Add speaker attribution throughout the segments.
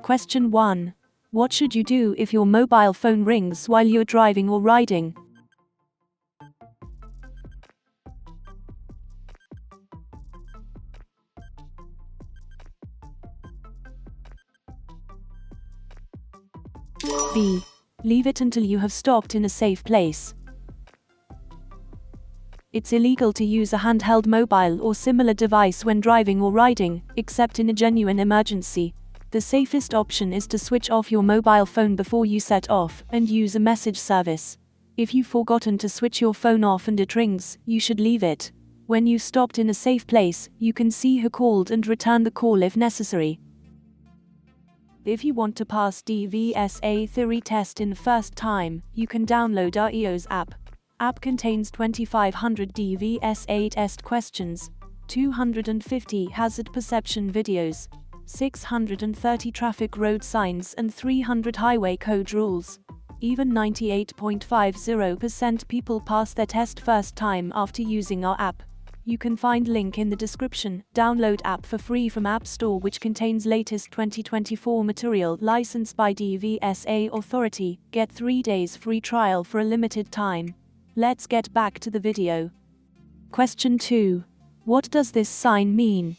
Speaker 1: Question 1. What should you do if your mobile phone rings while you're driving or riding? B. Leave it until you have stopped in a safe place. It's illegal to use a handheld mobile or similar device when driving or riding, except in a genuine emergency. The safest option is to switch off your mobile phone before you set off and use a message service. If you've forgotten to switch your phone off and it rings, you should leave it. When you've stopped in a safe place, you can see who called and return the call if necessary. If you want to pass DVSA theory test in first time, you can download our EOS app. App contains 2500 DVSA test questions, 250 hazard perception videos, 630 traffic road signs and 300 highway code rules. Even 98.50% people pass their test first time after using our app. You can find link in the description. Download app for free from App Store, which contains latest 2024 material licensed by DVSA authority. Get 3 days free trial for a limited time. Let's get back to the video. Question 2. What does this sign mean?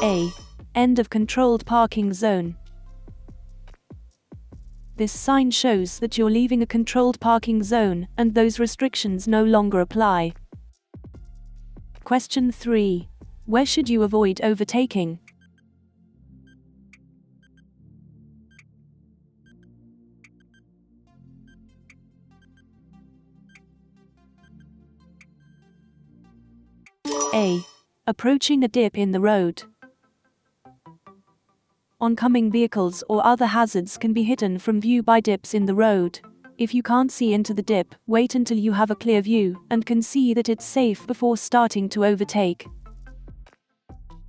Speaker 1: A. End of controlled parking zone. This sign shows that you're leaving a controlled parking zone, and those restrictions no longer apply. Question 3. Where should you avoid overtaking? A. Approaching a dip in the road. Oncoming vehicles or other hazards can be hidden from view by dips in the road. If you can't see into the dip, wait until you have a clear view and can see that it's safe before starting to overtake.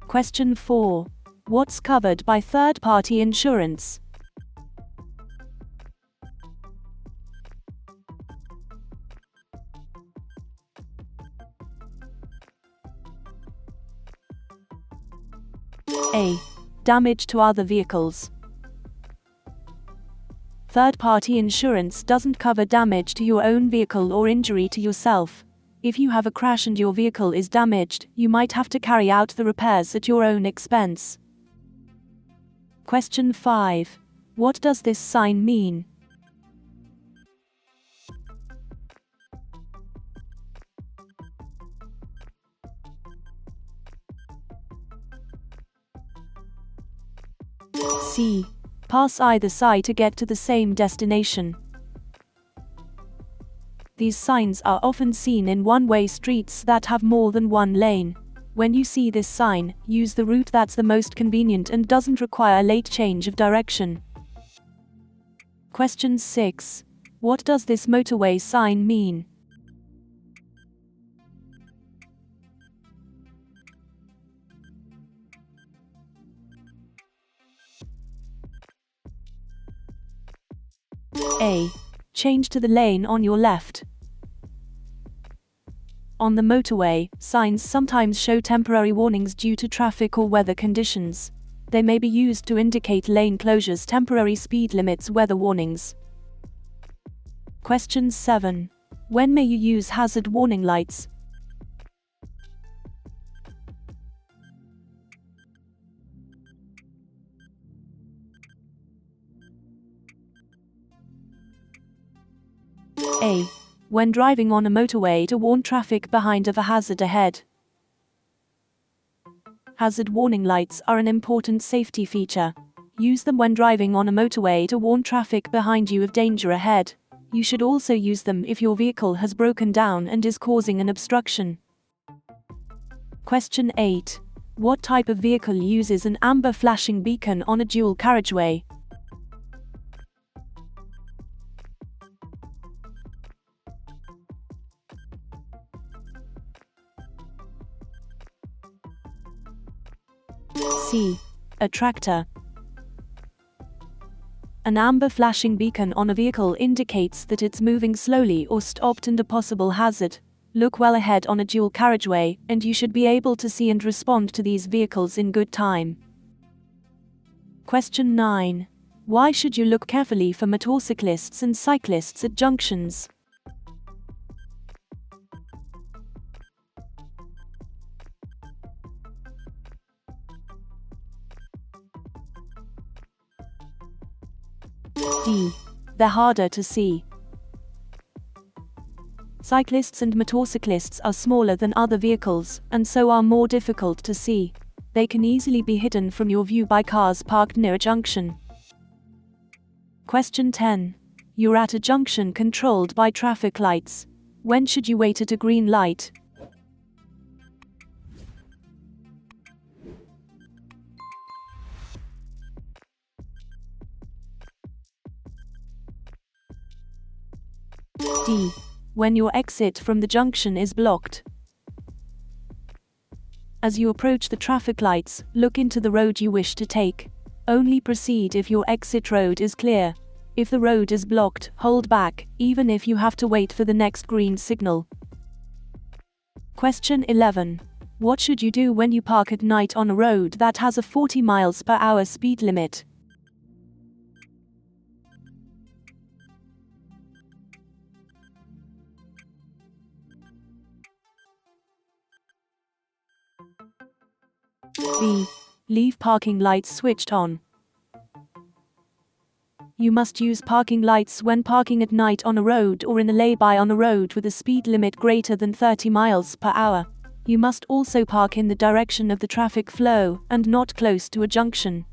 Speaker 1: Question 4. What's covered by third-party insurance? A. Damage to other vehicles. Third-party insurance doesn't cover damage to your own vehicle or injury to yourself. If you have a crash and your vehicle is damaged, you might have to carry out the repairs at your own expense. Question 5. What does this sign mean? C. Pass either side to get to the same destination. These signs are often seen in one-way streets that have more than one lane. When you see this sign, use the route that's the most convenient and doesn't require a late change of direction. Question 6. What does this motorway sign mean? A. Change to the lane on your left. On the motorway, signs sometimes show temporary warnings due to traffic or weather conditions. They may be used to indicate lane closures, temporary speed limits, weather warnings. Question 7. When may you use hazard warning lights? A. When driving on a motorway to warn traffic behind of a hazard ahead. Hazard warning lights are an important safety feature. Use them when driving on a motorway to warn traffic behind you of danger ahead. You should also use them if your vehicle has broken down and is causing an obstruction. Question 8. What type of vehicle uses an amber flashing beacon on a dual carriageway? C. A tractor. An amber flashing beacon on a vehicle indicates that it's moving slowly or stopped and a possible hazard. Look well ahead on a dual carriageway, and you should be able to see and respond to these vehicles in good time. Question 9. Why should you look carefully for motorcyclists and cyclists at junctions? D. They're harder to see. Cyclists and motorcyclists are smaller than other vehicles, and so are more difficult to see. They can easily be hidden from your view by cars parked near a junction. Question 10. You're at a junction controlled by traffic lights. When should you wait at a green light? D. When your exit from the junction is blocked. As you approach the traffic lights, look into the road you wish to take. Only proceed if your exit road is clear. If the road is blocked, hold back, even if you have to wait for the next green signal. Question 11. What should you do when you park at night on a road that has a 40 miles per hour speed limit? B. Leave parking lights switched on. You must use parking lights when parking at night on a road or in a lay-by on a road with a speed limit greater than 30 miles per hour. You must also park in the direction of the traffic flow and not close to a junction.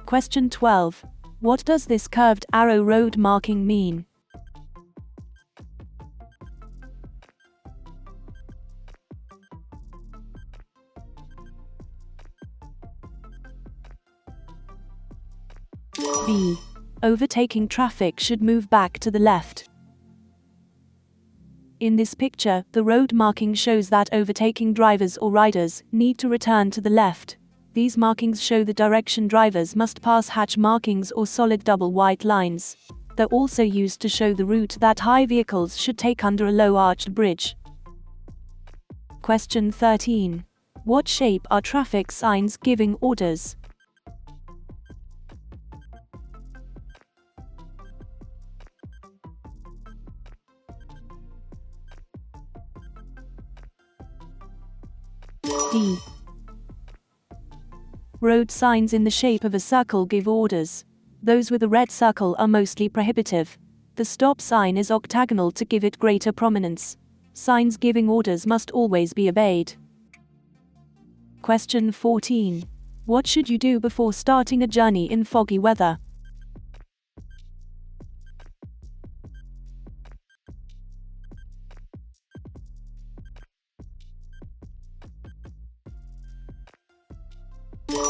Speaker 1: Question 12. What does this curved arrow road marking mean? B. Overtaking traffic should move back to the left. In this picture, the road marking shows that overtaking drivers or riders need to return to the left. These markings show the direction drivers must pass hatch markings or solid double white lines. They're also used to show the route that high vehicles should take under a low arched bridge. Question 13. What shape are traffic signs giving orders? D. Road signs in the shape of a circle give orders. Those with a red circle are mostly prohibitive. The stop sign is octagonal to give it greater prominence. Signs giving orders must always be obeyed. Question 14. What should you do before starting a journey in foggy weather?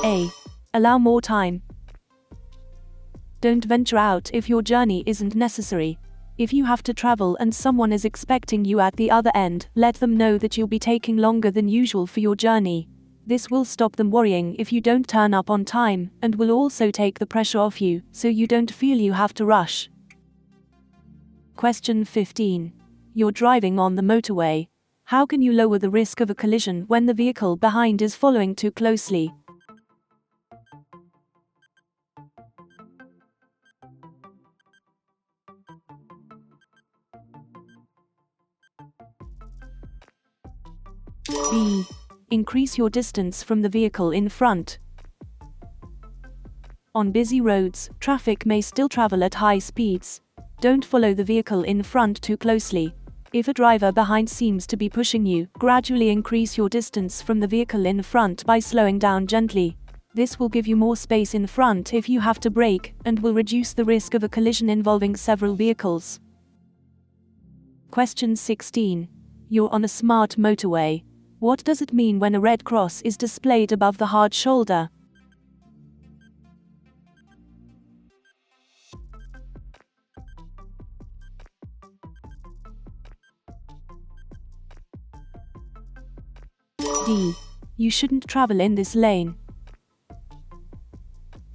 Speaker 1: A. Allow more time. Don't venture out if your journey isn't necessary. If you have to travel and someone is expecting you at the other end, let them know that you'll be taking longer than usual for your journey. This will stop them worrying if you don't turn up on time, and will also take the pressure off you, so you don't feel you have to rush. Question 15. You're driving on the motorway. How can you lower the risk of a collision when the vehicle behind is following too closely? B. Increase your distance from the vehicle in front. On busy roads, traffic may still travel at high speeds. Don't follow the vehicle in front too closely. If a driver behind seems to be pushing you, gradually increase your distance from the vehicle in front by slowing down gently. This will give you more space in front if you have to brake, and will reduce the risk of a collision involving several vehicles. Question 16. You're on a smart motorway. What does it mean when a red cross is displayed above the hard shoulder? D. You shouldn't travel in this lane.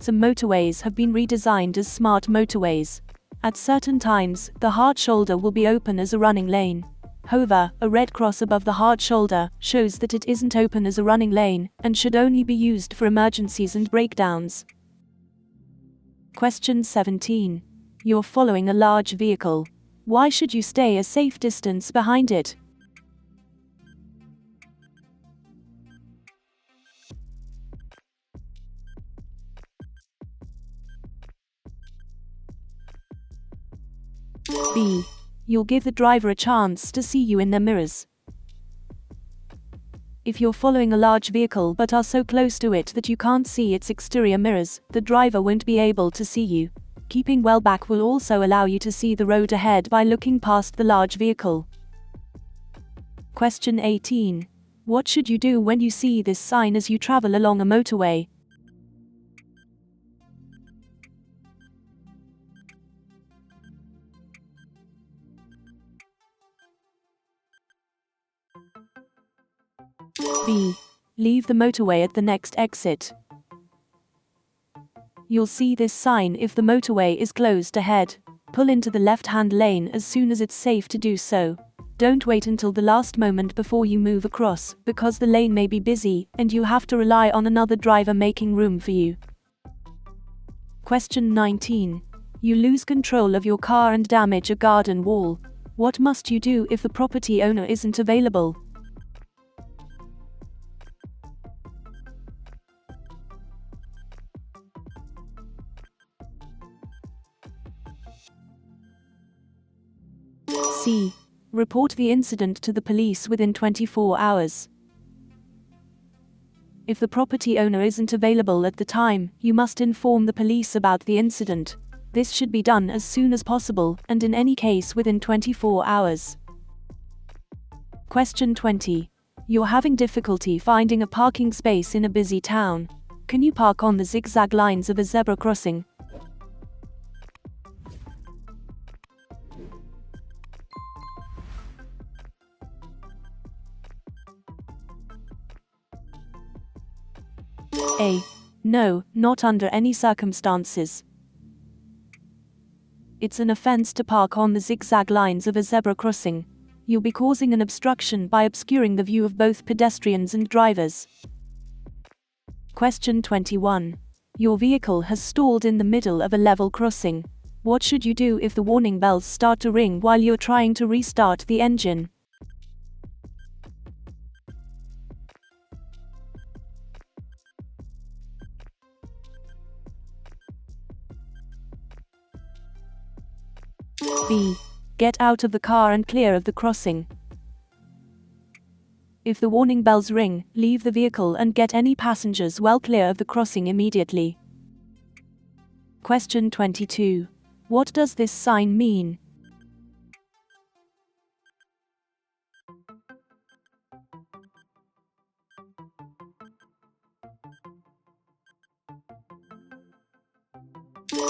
Speaker 1: Some motorways have been redesigned as smart motorways. At certain times, the hard shoulder will be open as a running lane. However, a red cross above the hard shoulder shows that it isn't open as a running lane and should only be used for emergencies and breakdowns. Question 17. You're following a large vehicle. Why should you stay a safe distance behind it? B. You'll give the driver a chance to see you in their mirrors. If you're following a large vehicle but are so close to it that you can't see its exterior mirrors, the driver won't be able to see you. Keeping well back will also allow you to see the road ahead by looking past the large vehicle. Question 18. What should you do when you see this sign as you travel along a motorway? B. Leave the motorway at the next exit. You'll see this sign if the motorway is closed ahead. Pull into the left-hand lane as soon as it's safe to do so. Don't wait until the last moment before you move across, because the lane may be busy and you have to rely on another driver making room for you. Question 19. You lose control of your car and damage a garden wall. What must you do if the property owner isn't available? C. Report the incident to the police within 24 hours. If the property owner isn't available at the time, you must inform the police about the incident. This should be done as soon as possible, and in any case within 24 hours. Question 20. You're having difficulty finding a parking space in a busy town. Can you park on the zigzag lines of a zebra crossing? A. No, not under any circumstances. It's an offense to park on the zigzag lines of a zebra crossing. You'll be causing an obstruction by obscuring the view of both pedestrians and drivers. Question 21. Your vehicle has stalled in the middle of a level crossing. What should you do if the warning bells start to ring while you're trying to restart the engine? B. Get out of the car and clear of the crossing. If the warning bells ring, leave the vehicle and get any passengers well clear of the crossing immediately. Question 22. What does this sign mean?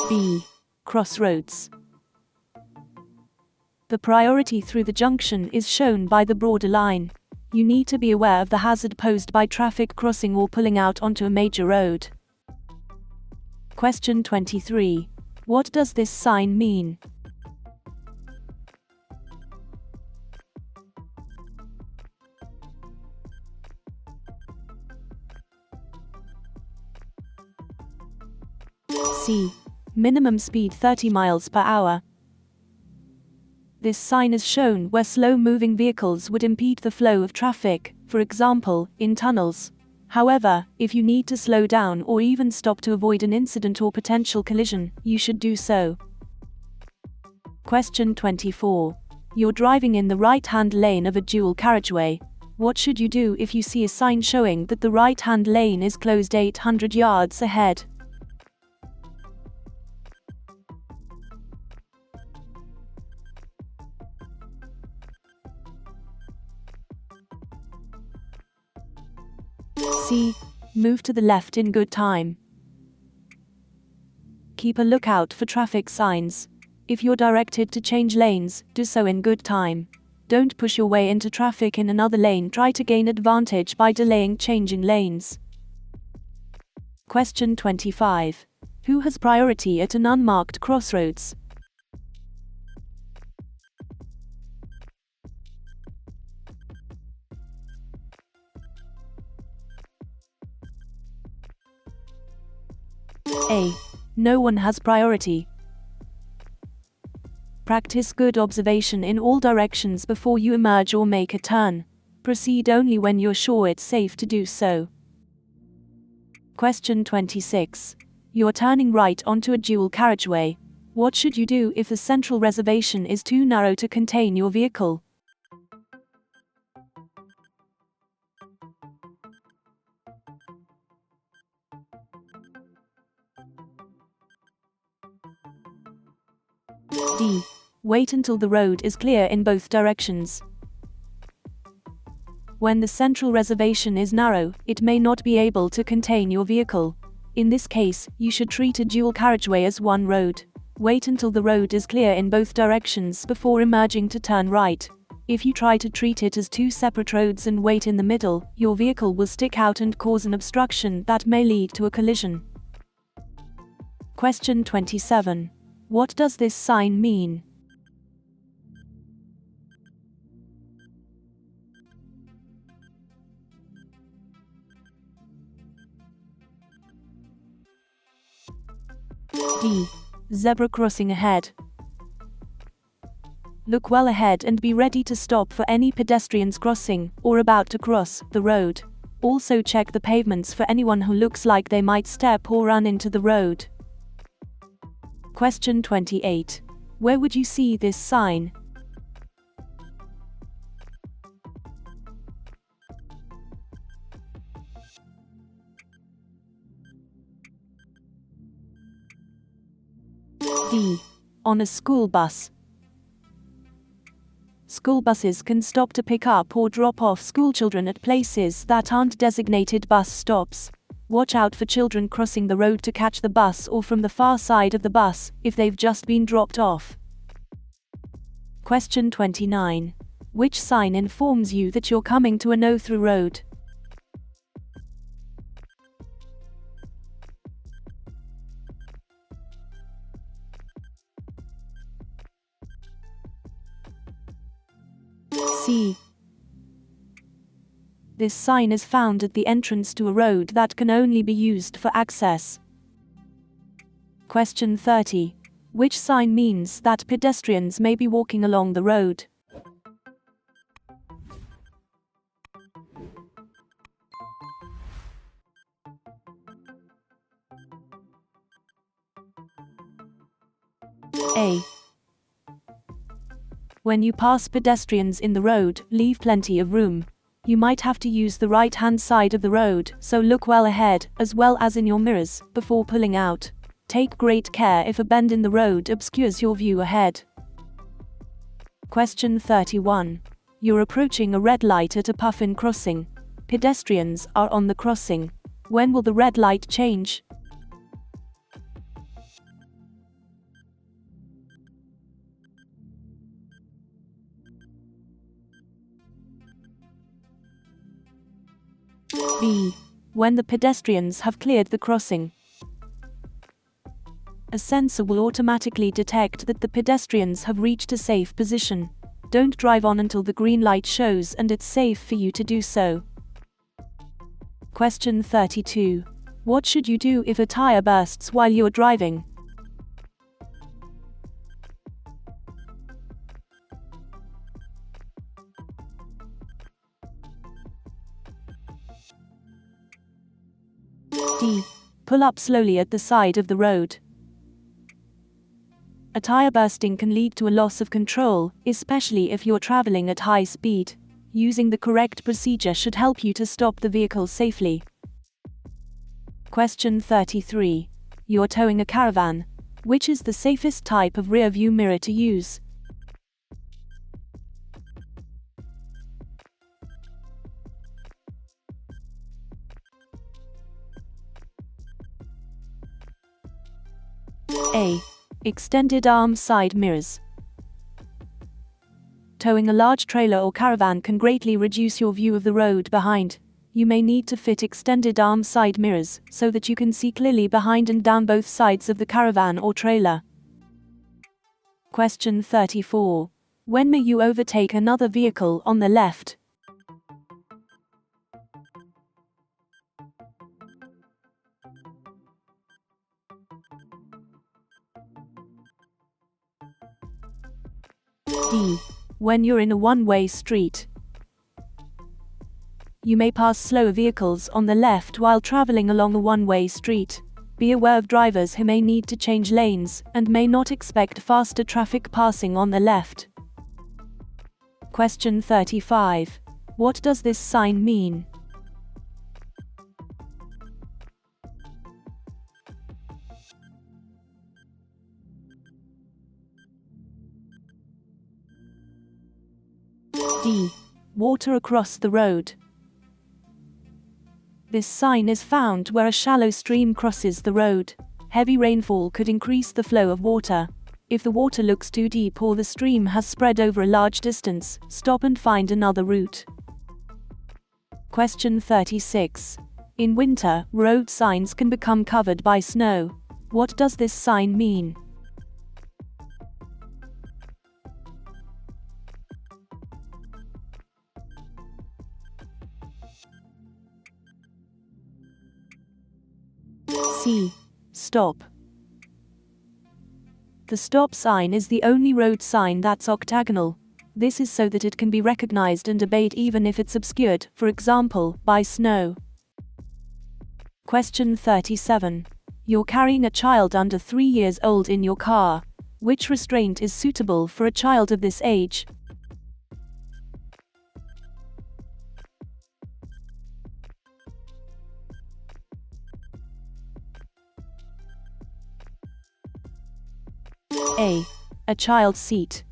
Speaker 1: B. Crossroads. The priority through the junction is shown by the border line. You need to be aware of the hazard posed by traffic crossing or pulling out onto a major road. Question 23. What does this sign mean? C. Minimum speed 30 miles per hour. This sign is shown where slow-moving vehicles would impede the flow of traffic, for example, in tunnels. However, if you need to slow down or even stop to avoid an incident or potential collision, you should do so. Question 24. You're driving in the right-hand lane of a dual carriageway. What should you do if you see a sign showing that the right-hand lane is closed 800 yards ahead? C. Move to the left in good time. Keep a lookout for traffic signs. If you're directed to change lanes, do so in good time. Don't push your way into traffic in another lane. Try to gain advantage by delaying changing lanes. Question 25. Who has priority at an unmarked crossroads? A. No one has priority. Practice good observation in all directions before you emerge or make a turn. Proceed only when you're sure it's safe to do so. Question 26. You're turning right onto a dual carriageway. What should you do if the central reservation is too narrow to contain your vehicle? D. Wait until the road is clear in both directions. When the central reservation is narrow, it may not be able to contain your vehicle. In this case, you should treat a dual carriageway as one road. Wait until the road is clear in both directions before emerging to turn right. If you try to treat it as two separate roads and wait in the middle, your vehicle will stick out and cause an obstruction that may lead to a collision. Question 27. What does this sign mean? D. Zebra crossing ahead. Look well ahead and be ready to stop for any pedestrians crossing, or about to cross, the road. Also check the pavements for anyone who looks like they might step or run into the road. Question 28. Where would you see this sign? D. On a school bus. School buses can stop to pick up or drop off schoolchildren at places that aren't designated bus stops. Watch out for children crossing the road to catch the bus or from the far side of the bus, if they've just been dropped off. Question 29. Which sign informs you that you're coming to a no-through road? C. This sign is found at the entrance to a road that can only be used for access. Question 30. Which sign means that pedestrians may be walking along the road? A. When you pass pedestrians in the road, leave plenty of room. You might have to use the right-hand side of the road, so look well ahead, as well as in your mirrors, before pulling out. Take great care if a bend in the road obscures your view ahead. Question 31. You're approaching a red light at a puff-in crossing. Pedestrians are on the crossing. When will the red light change? B. When the pedestrians have cleared the crossing. A sensor will automatically detect that the pedestrians have reached a safe position. Don't drive on until the green light shows and it's safe for you to do so. Question 32. What should you do if a tire bursts while you're driving? D. Pull up slowly at the side of the road. A tire bursting can lead to a loss of control, especially if you're traveling at high speed. Using the correct procedure should help you to stop the vehicle safely. Question 33. You're towing a caravan. Which is the safest type of rear view mirror to use? A. Extended arm side mirrors. Towing a large trailer or caravan can greatly reduce your view of the road behind. You may need to fit extended arm side mirrors so that you can see clearly behind and down both sides of the caravan or trailer. Question 34. When may you overtake another vehicle on the left? D. When you're in a one-way street. You may pass slower vehicles on the left while traveling along a one-way street. Be aware of drivers who may need to change lanes and may not expect faster traffic passing on the left. Question 35. What does this sign mean? D. Water across the road. This sign is found where a shallow stream crosses the road. Heavy rainfall could increase the flow of water. If the water looks too deep or the stream has spread over a large distance, stop and find another route. Question 36. In winter, road signs can become covered by snow. What does this sign mean? C. Stop. The stop sign is the only road sign that's octagonal. This is so that it can be recognized and obeyed even if it's obscured, for example, by snow. Question 37. You're carrying a child under 3 years old in your car. Which restraint is suitable for a child of this age? A. A child's seat.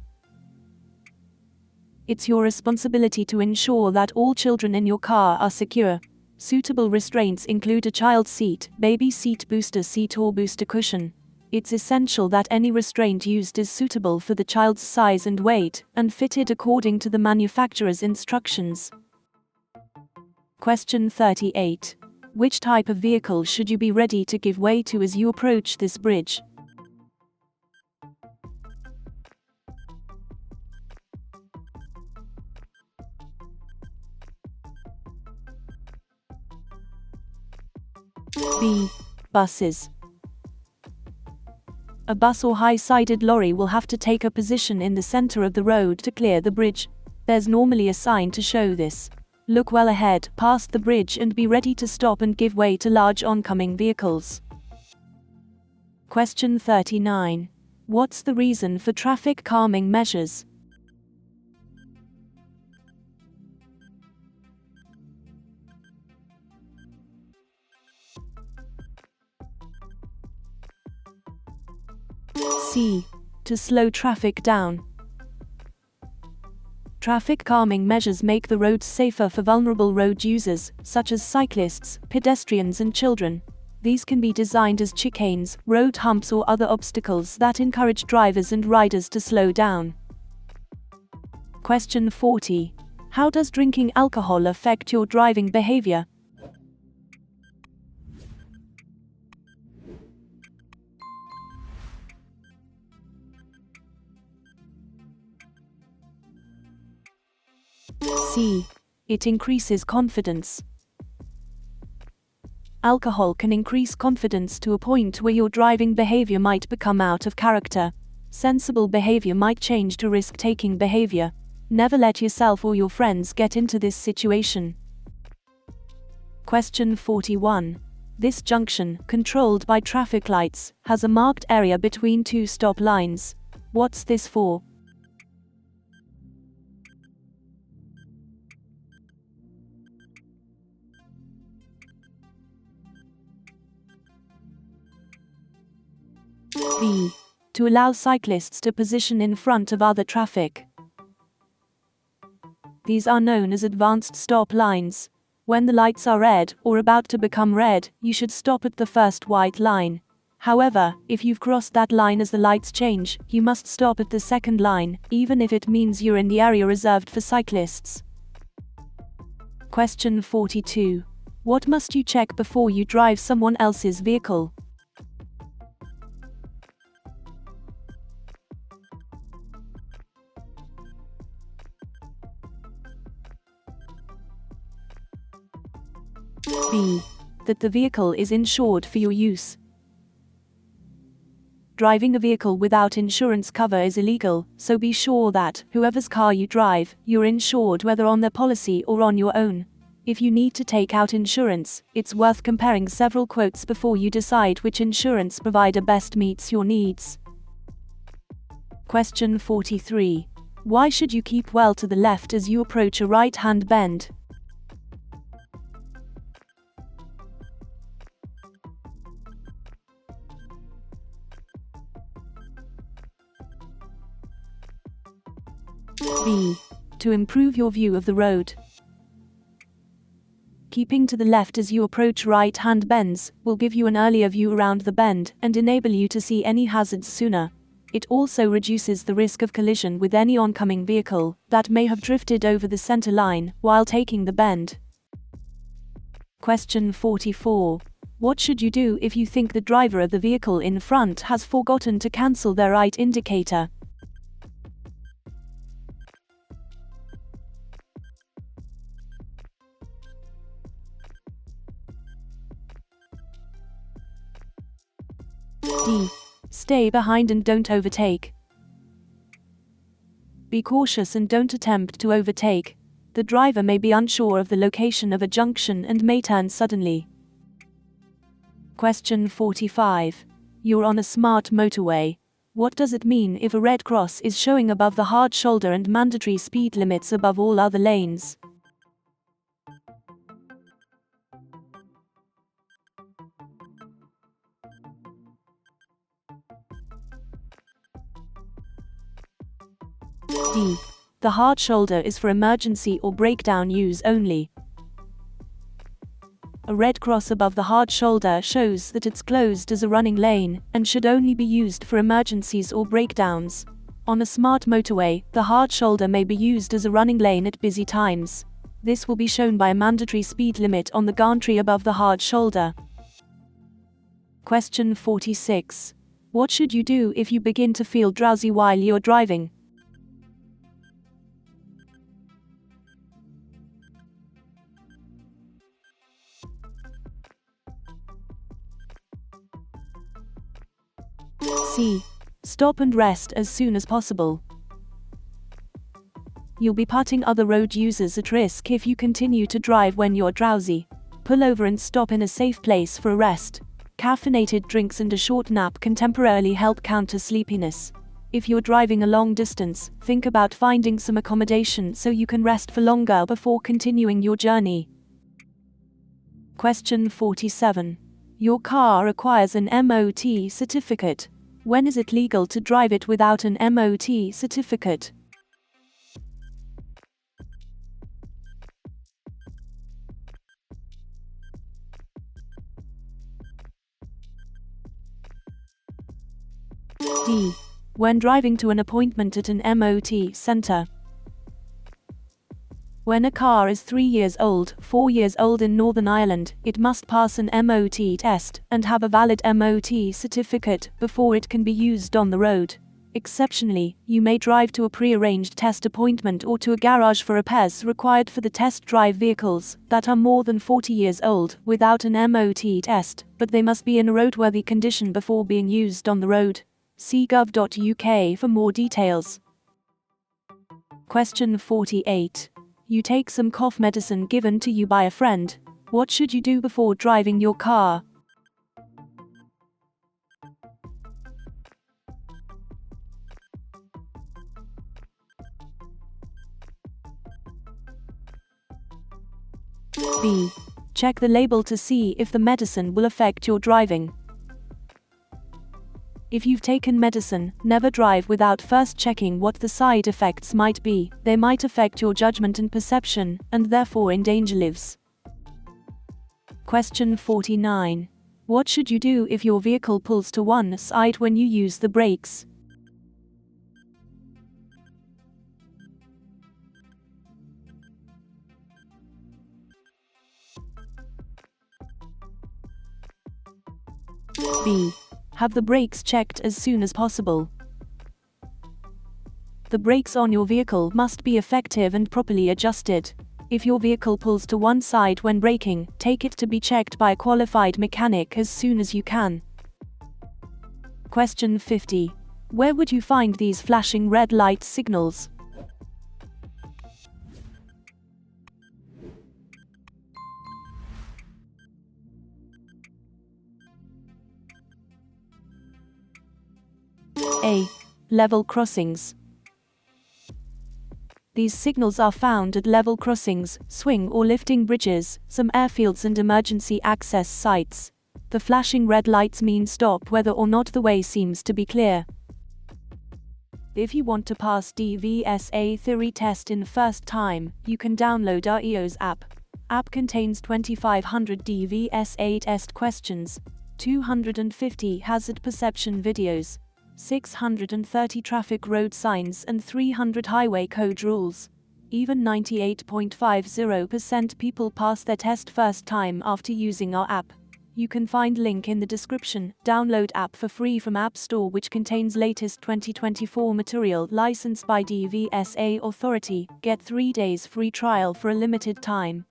Speaker 1: It's your responsibility to ensure that all children in your car are secure. Suitable restraints include a child's seat, baby seat, booster seat or booster cushion. It's essential that any restraint used is suitable for the child's size and weight, and fitted according to the manufacturer's instructions. Question 38. Which type of vehicle should you be ready to give way to as you approach this bridge? B. Buses. A bus or high-sided lorry will have to take a position in the center of the road to clear the bridge. There's normally a sign to show this. Look well ahead, past the bridge, and be ready to stop and give way to large oncoming vehicles. Question 39. What's the reason for traffic calming measures? C. To slow traffic down. Traffic calming measures make the roads safer for vulnerable road users, such as cyclists, pedestrians and children. These can be designed as chicanes, road humps or other obstacles that encourage drivers and riders to slow down. Question 40. How does drinking alcohol affect your driving behavior? C. It increases confidence. Alcohol can increase confidence to a point where your driving behavior might become out of character. Sensible behavior might change to risk-taking behavior. Never let yourself or your friends get into this situation. Question 41. This junction, controlled by traffic lights, has a marked area between two stop lines. What's this for? B. To allow cyclists to position in front of other traffic. These are known as advanced stop lines. When the lights are red, or about to become red, you should stop at the first white line. However, if you've crossed that line as the lights change, you must stop at the second line, even if it means you're in the area reserved for cyclists. Question 42. What must you check before you drive someone else's vehicle? B. That the vehicle is insured for your use. Driving a vehicle without insurance cover is illegal, so be sure that, whoever's car you drive, you're insured whether on their policy or on your own. If you need to take out insurance, it's worth comparing several quotes before you decide which insurance provider best meets your needs. Question 43. Why should you keep well to the left as you approach a right-hand bend? B. To improve your view of the road. Keeping to the left as you approach right-hand bends will give you an earlier view around the bend and enable you to see any hazards sooner. It also reduces the risk of collision with any oncoming vehicle that may have drifted over the center line while taking the bend. Question 44. What should you do if you think the driver of the vehicle in front has forgotten to cancel their right indicator? D. Stay behind and don't overtake. Be cautious and don't attempt to overtake. The driver may be unsure of the location of a junction and may turn suddenly. Question 45. You're on a smart motorway. What does it mean if a red cross is showing above the hard shoulder and mandatory speed limits above all other lanes? D. The hard shoulder is for emergency or breakdown use only. A red cross above the hard shoulder shows that it's closed as a running lane and should only be used for emergencies or breakdowns. On a smart motorway, the hard shoulder may be used as a running lane at busy times. This will be shown by a mandatory speed limit on the gantry above the hard shoulder. Question 46. What should you do if you begin to feel drowsy while you're driving? C. Stop and rest as soon as possible. You'll be putting other road users at risk if you continue to drive when you're drowsy. Pull over and stop in a safe place for a rest. Caffeinated drinks and a short nap can temporarily help counter sleepiness. If you're driving a long distance, think about finding some accommodation so you can rest for longer before continuing your journey. Question 47. Your car requires an MOT certificate. When is it legal to drive it without an MOT certificate? D. When driving to an appointment at an MOT center. When a car is 3 years old, 4 years old in Northern Ireland, it must pass an MOT test and have a valid MOT certificate before it can be used on the road. Exceptionally, you may drive to a pre-arranged test appointment or to a garage for repairs required for the test drive vehicles that are more than 40 years old without an MOT test, but they must be in a roadworthy condition before being used on the road. See gov.uk for more details. Question 48. You take some cough medicine given to you by a friend. What should you do before driving your car? B. Check the label to see if the medicine will affect your driving. If you've taken medicine, never drive without first checking what the side effects might be. They might affect your judgment and perception, and therefore endanger lives. Question 49. What should you do if your vehicle pulls to one side when you use the brakes? B. Have the brakes checked as soon as possible. The brakes on your vehicle must be effective and properly adjusted. If your vehicle pulls to one side when braking, take it to be checked by a qualified mechanic as soon as you can. Question 50. Where would you find these flashing red light signals? A. Level crossings. These signals are found at level crossings, swing or lifting bridges, some airfields and emergency access sites. The flashing red lights mean stop whether or not the way seems to be clear. If you want to pass DVSA theory test in first time, you can download our EOS app. App contains 2500 DVSA test questions, 250 hazard perception videos, 630 traffic road signs and 300 highway code rules. Even 98.50% people pass their test first time after using our app. You can find link in the description. Download app for free from App Store, which contains latest 2024 material licensed by DVSA authority. Get 3 days free trial for a limited time.